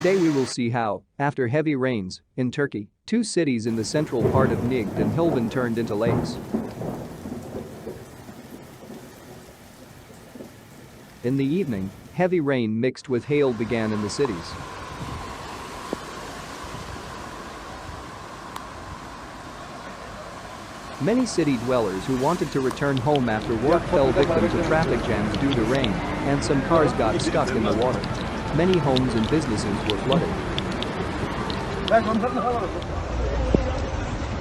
Today we will see how, after heavy rains, in Turkey, two cities in the central part of Nigd and Hilvan turned into lakes. In the evening, heavy rain mixed with hail began in the cities. Many city dwellers who wanted to return home after work fell victim to traffic jams due to rain, and some cars got stuck in the water. Many homes and businesses were flooded.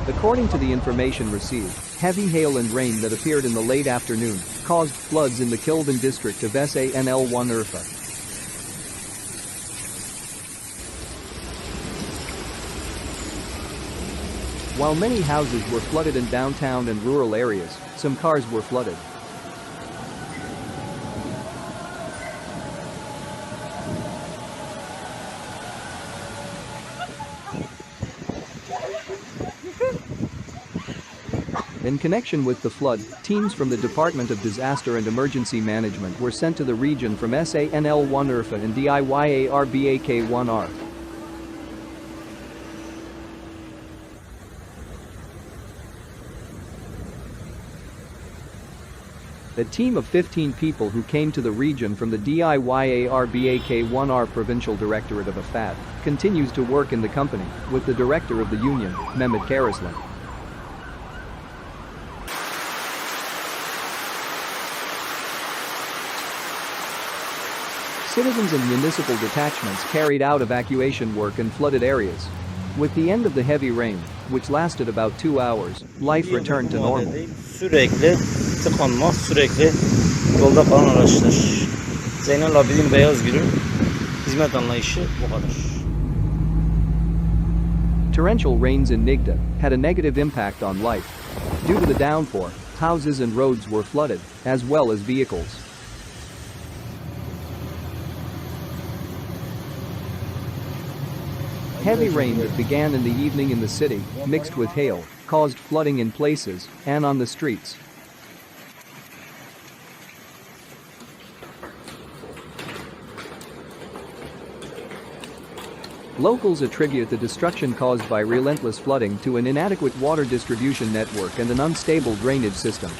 According to the information received, heavy hail and rain that appeared in the late afternoon caused floods in the Kilvan district of Sanl1 Urfa. While many houses were flooded in downtown and rural areas, some cars were flooded. In connection with the flood, teams from the Department of Disaster and Emergency Management were sent to the region from Sanl1 Urfa and DIYARBAK1R. A team of 15 people who came to the region from the DIYARBAK1R Provincial Directorate of AFAD continues to work in the company with the director of the union, Mehmet Karaslan. Citizens and municipal detachments carried out evacuation work in flooded areas. With the end of the heavy rain, which lasted about 2 hours, life returned to normal. Sürekli tıkanma, sürekli yolda kalan araçlar. Zeynel Abidin Beyazgül'ün hizmet anlayışı bu kadar. Torrential rains in Nigda had a negative impact on life. Due to the downpour, houses and roads were flooded, as well as vehicles. Heavy rain that began in the evening in the city, mixed with hail, caused flooding in places and on the streets. Locals attribute the destruction caused by relentless flooding to an inadequate water distribution network and an unstable drainage system.